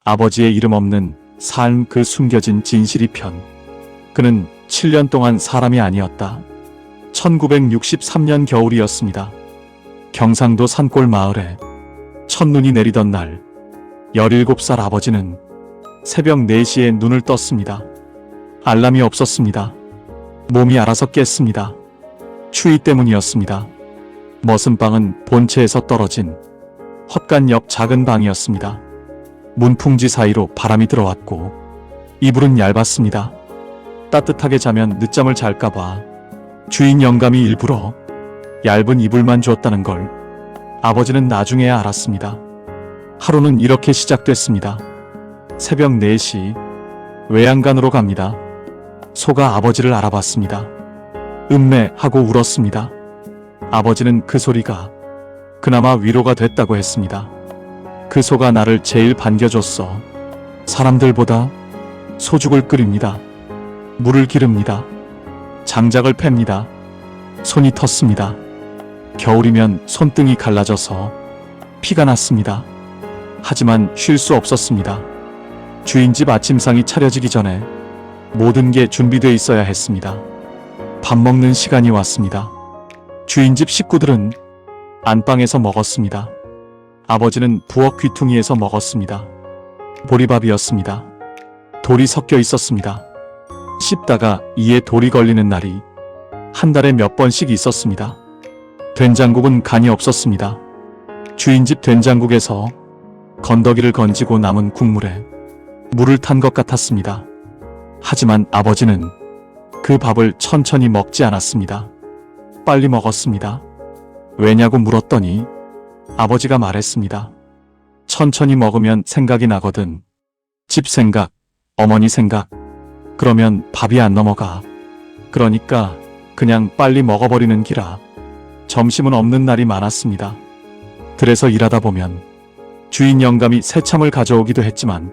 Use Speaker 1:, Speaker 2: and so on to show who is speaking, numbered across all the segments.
Speaker 1: 아버지의 이름 없는 삶, 그 숨겨진 진실이 편. 그는 7년 동안 사람이 아니었다. 1963년 겨울이었습니다. 경상도 산골 마을에 첫눈이 내리던 날, 17살 아버지는 새벽 4시에 눈을 떴습니다. 알람이 없었습니다. 몸이 알아서 깼습니다. 추위 때문이었습니다. 머슴 방은 본체에서 떨어진 헛간옆 작은 방이었습니다. 문풍지 사이로 바람이 들어왔고 이불은 얇았습니다. 따뜻하게 자면 늦잠을 잘까봐 주인 영감이 일부러 얇은 이불만 주었다는 걸 아버지는 나중에야 알았습니다. 하루는 이렇게 시작됐습니다. 새벽 4시 외양간으로 갑니다. 소가 아버지를 알아봤습니다. 음메 하고 울었습니다. 아버지는 그 소리가 그나마 위로가 됐다고 했습니다. 그 소가 나를 제일 반겨줬어. 사람들보다 소죽을 끓입니다. 물을 기릅니다. 장작을 팹니다. 손이 텄습니다. 겨울이면 손등이 갈라져서 피가 났습니다. 하지만 쉴 수 없었습니다. 주인집 아침상이 차려지기 전에 모든 게 준비되어 있어야 했습니다. 밥 먹는 시간이 왔습니다. 주인집 식구들은 안방에서 먹었습니다. 아버지는 부엌 귀퉁이에서 먹었습니다. 보리밥이었습니다. 돌이 섞여 있었습니다. 씹다가 이에 돌이 걸리는 날이 한 달에 몇 번씩 있었습니다. 된장국은 간이 없었습니다. 주인집 된장국에서 건더기를 건지고 남은 국물에 물을 탄 것 같았습니다. 하지만 아버지는 그 밥을 천천히 먹지 않았습니다. 빨리 먹었습니다. 왜냐고 물었더니 아버지가 말했습니다. 천천히 먹으면 생각이 나거든. 집 생각, 어머니 생각. 그러면 밥이 안 넘어가. 그러니까 그냥 빨리 먹어버리는 기라. 점심은 없는 날이 많았습니다. 들에서 일하다 보면 주인 영감이 새참을 가져오기도 했지만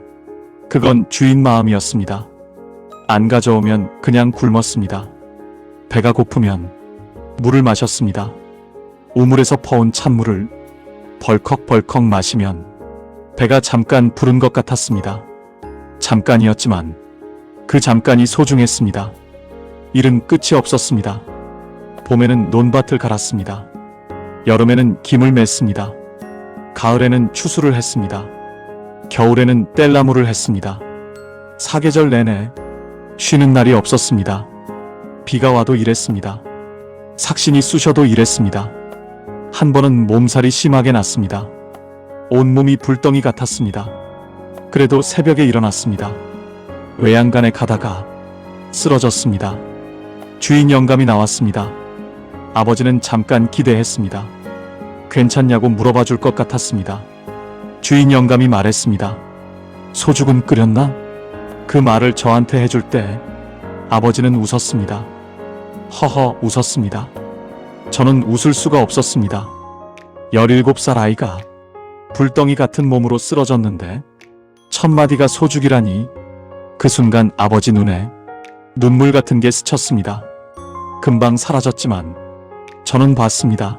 Speaker 1: 그건 주인 마음이었습니다. 안 가져오면 그냥 굶었습니다. 배가 고프면 물을 마셨습니다. 우물에서 퍼온 찬물을 벌컥벌컥 마시면 배가 잠깐 부른 것 같았습니다. 잠깐이었지만 그 잠깐이 소중했습니다. 일은 끝이 없었습니다. 봄에는 논밭을 갈았습니다. 여름에는 김을 맸습니다. 가을에는 추수를 했습니다. 겨울에는 뗄나무를 했습니다. 사계절 내내 쉬는 날이 없었습니다. 비가 와도 일했습니다. 삭신이 쑤셔도 일했습니다. 한 번은 몸살이 심하게 났습니다. 온몸이 불덩이 같았습니다. 그래도 새벽에 일어났습니다. 외양간에 가다가 쓰러졌습니다. 주인 영감이 나왔습니다. 아버지는 잠깐 기대했습니다. 괜찮냐고 물어봐 줄 것 같았습니다. 주인 영감이 말했습니다. 소죽은 끓였나? 그 말을 저한테 해줄 때 아버지는 웃었습니다. 허허 웃었습니다. 저는 웃을 수가 없었습니다. 17살 아이가 불덩이 같은 몸으로 쓰러졌는데 첫마디가 소죽이라니. 그 순간 아버지 눈에 눈물 같은 게 스쳤습니다. 금방 사라졌지만 저는 봤습니다.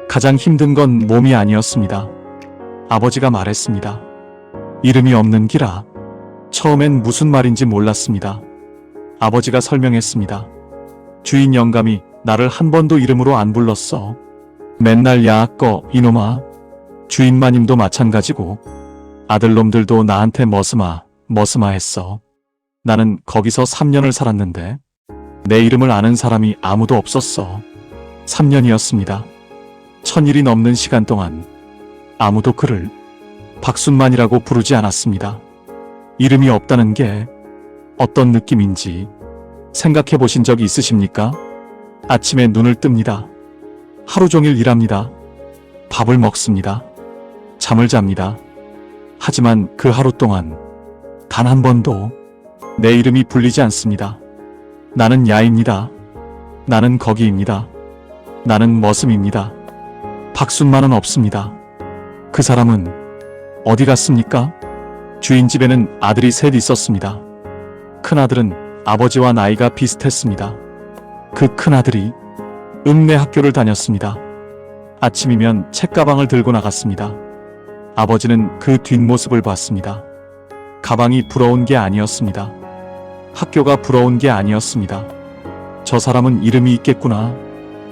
Speaker 1: 가장 힘든 건 몸이 아니었습니다. 아버지가 말했습니다. 이름이 없는 기라. 처음엔 무슨 말인지 몰랐습니다. 아버지가 설명했습니다. 주인 영감이 나를 한 번도 이름으로 안 불렀어. 맨날 야아꺼 이놈아. 주인 마님도 마찬가지고 아들놈들도 나한테 머스마 머스마 했어. 나는 거기서 3년을 살았는데 내 이름을 아는 사람이 아무도 없었어. 3년이었습니다. 1000일이 넘는 시간 동안 아무도 그를 박순만이라고 부르지 않았습니다. 이름이 없다는 게 어떤 느낌인지 생각해 보신 적 있으십니까? 아침에 눈을 뜹니다. 하루 종일 일합니다. 밥을 먹습니다. 잠을 잡니다. 하지만 그 하루 동안 단 한 번도 내 이름이 불리지 않습니다. 나는 야입니다. 나는 거기입니다. 나는 머슴입니다. 박순만은 없습니다. 그 사람은 어디 갔습니까? 주인 집에는 아들이 셋 있었습니다. 큰아들은 아버지와 나이가 비슷했습니다. 그 큰아들이 읍내 학교를 다녔습니다. 아침이면 책가방을 들고 나갔습니다. 아버지는 그 뒷모습을 봤습니다. 가방이 부러운 게 아니었습니다. 학교가 부러운 게 아니었습니다. 저 사람은 이름이 있겠구나.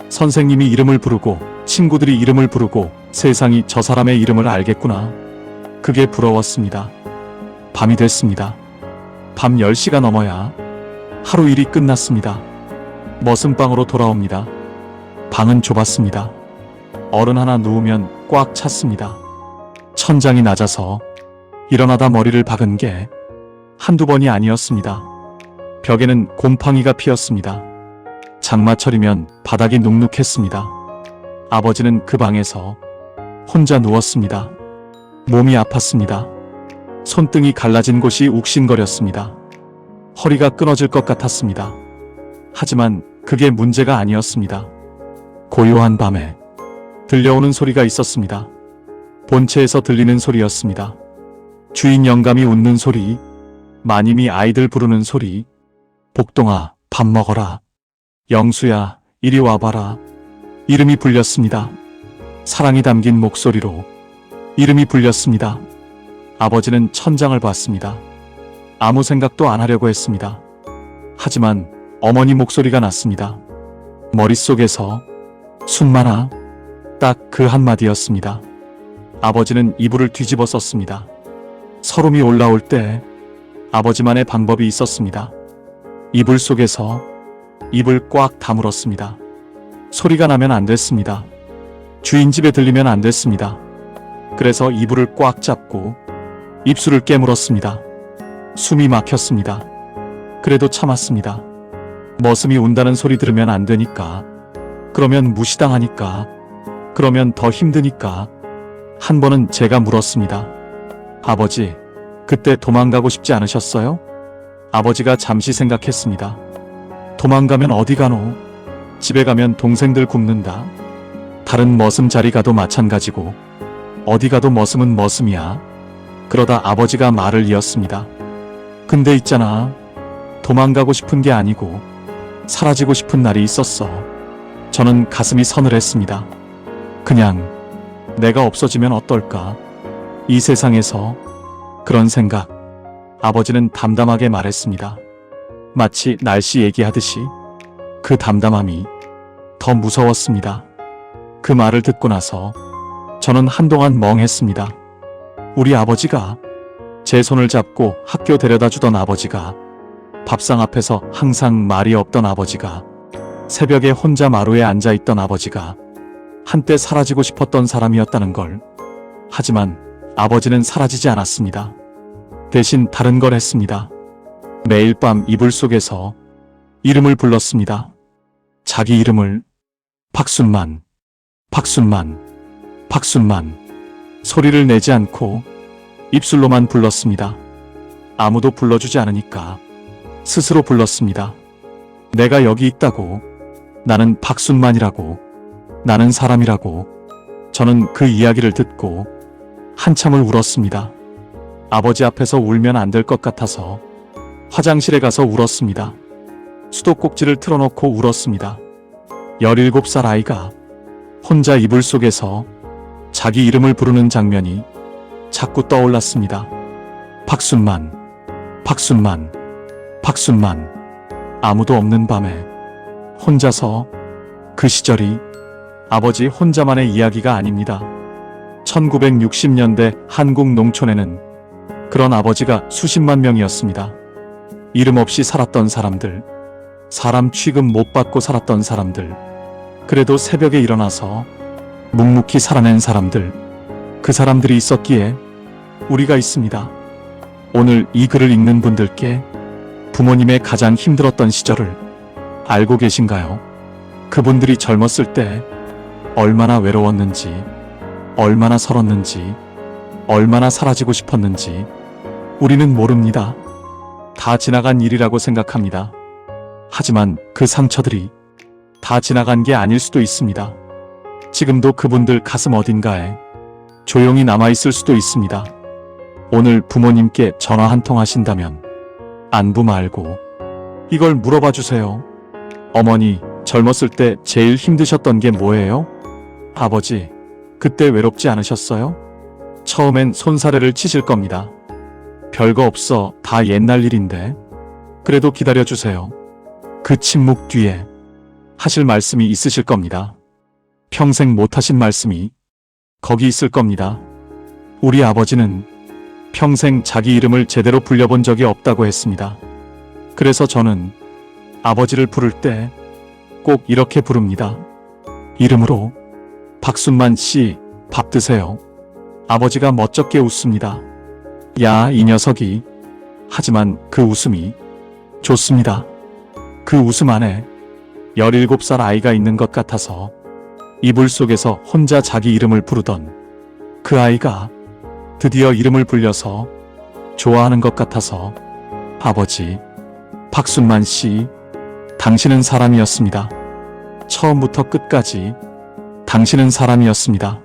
Speaker 1: 선생님이 이름을 부르고 친구들이 이름을 부르고 세상이 저 사람의 이름을 알겠구나. 그게 부러웠습니다. 밤이 됐습니다. 밤 10시가 넘어야 하루 일이 끝났습니다. 머슴방으로 돌아옵니다. 방은 좁았습니다. 어른 하나 누우면 꽉 찼습니다. 천장이 낮아서 일어나다 머리를 박은 게 한두 번이 아니었습니다. 벽에는 곰팡이가 피었습니다. 장마철이면 바닥이 눅눅했습니다. 아버지는 그 방에서 혼자 누웠습니다. 몸이 아팠습니다. 손등이 갈라진 곳이 욱신거렸습니다. 허리가 끊어질 것 같았습니다. 하지만 그게 문제가 아니었습니다. 고요한 밤에 들려오는 소리가 있었습니다. 본체에서 들리는 소리였습니다. 주인 영감이 웃는 소리, 마님이 아이들 부르는 소리, 복동아, 밥 먹어라. 영수야, 이리 와봐라. 이름이 불렸습니다. 사랑이 담긴 목소리로 이름이 불렸습니다. 아버지는 천장을 봤습니다. 아무 생각도 안 하려고 했습니다. 하지만 어머니 목소리가 났습니다. 머릿속에서 순만아, 딱 그 한마디였습니다. 아버지는 이불을 뒤집어 썼습니다. 서름이 올라올 때 아버지만의 방법이 있었습니다. 이불 속에서 입을 꽉 다물었습니다. 소리가 나면 안 됐습니다. 주인 집에 들리면 안 됐습니다. 그래서 이불을 꽉 잡고 입술을 깨물었습니다. 숨이 막혔습니다. 그래도 참았습니다. 머슴이 운다는 소리 들으면 안 되니까. 그러면 무시당하니까. 그러면 더 힘드니까. 한 번은 제가 물었습니다. 아버지, 그때 도망가고 싶지 않으셨어요? 아버지가 잠시 생각했습니다. 도망가면 어디 가노? 집에 가면 동생들 굶는다. 다른 머슴 자리 가도 마찬가지고 어디 가도 머슴은 머슴이야. 그러다 아버지가 말을 이었습니다. 근데 있잖아. 도망가고 싶은 게 아니고 사라지고 싶은 날이 있었어. 저는 가슴이 서늘했습니다. 그냥 내가 없어지면 어떨까? 이 세상에서. 그런 생각. 아버지는 담담하게 말했습니다. 마치 날씨 얘기하듯이. 그 담담함이 더 무서웠습니다. 그 말을 듣고 나서 저는 한동안 멍했습니다. 우리 아버지가, 제 손을 잡고 학교 데려다 주던 아버지가, 밥상 앞에서 항상 말이 없던 아버지가, 새벽에 혼자 마루에 앉아 있던 아버지가 한때 사라지고 싶었던 사람이었다는 걸. 하지만 아버지는 사라지지 않았습니다. 대신 다른 걸 했습니다. 매일 밤 이불 속에서 이름을 불렀습니다. 자기 이름을. 박순만, 박순만, 박순만. 소리를 내지 않고 입술로만 불렀습니다. 아무도 불러주지 않으니까 스스로 불렀습니다. 내가 여기 있다고. 나는 박순만이라고. 나는 사람이라고. 저는 그 이야기를 듣고 한참을 울었습니다. 아버지 앞에서 울면 안 될 것 같아서 화장실에 가서 울었습니다. 수도꼭지를 틀어놓고 울었습니다. 17살 아이가 혼자 이불 속에서 자기 이름을 부르는 장면이 자꾸 떠올랐습니다. 박순만, 박순만, 박순만. 아무도 없는 밤에 혼자서. 그 시절이 아버지 혼자만의 이야기가 아닙니다. 1960년대 한국 농촌에는 그런 아버지가 수십만 명이었습니다. 이름 없이 살았던 사람들, 사람 취급 못 받고 살았던 사람들, 그래도 새벽에 일어나서 묵묵히 살아낸 사람들, 그 사람들이 있었기에 우리가 있습니다. 오늘 이 글을 읽는 분들께 부모님의 가장 힘들었던 시절을 알고 계신가요? 그분들이 젊었을 때 얼마나 외로웠는지, 얼마나 서렀는지, 얼마나 사라지고 싶었는지 우리는 모릅니다. 다 지나간 일이라고 생각합니다. 하지만 그 상처들이 다 지나간 게 아닐 수도 있습니다. 지금도 그분들 가슴 어딘가에 조용히 남아있을 수도 있습니다. 오늘 부모님께 전화 한 통 하신다면 안부 말고 이걸 물어봐 주세요. 어머니, 젊었을 때 제일 힘드셨던 게 뭐예요? 아버지, 그때 외롭지 않으셨어요? 처음엔 손사래를 치실 겁니다. 별거 없어. 다 옛날 일인데. 그래도 기다려주세요. 그 침묵 뒤에 하실 말씀이 있으실 겁니다. 평생 못하신 말씀이 거기 있을 겁니다. 우리 아버지는 평생 자기 이름을 제대로 불려본 적이 없다고 했습니다. 그래서 저는 아버지를 부를 때 꼭 이렇게 부릅니다. 이름으로. 박순만 씨, 밥 드세요. 아버지가 멋쩍게 웃습니다. 야, 이 녀석이. 하지만 그 웃음이 좋습니다. 그 웃음 안에 17살 아이가 있는 것 같아서 이불 속에서 혼자 자기 이름을 부르던 그 아이가 드디어 이름을 불려서 좋아하는 것 같아서 아버지, 박순만 씨, 당신은 사람이었습니다. 처음부터 끝까지 당신은 사람이었습니다.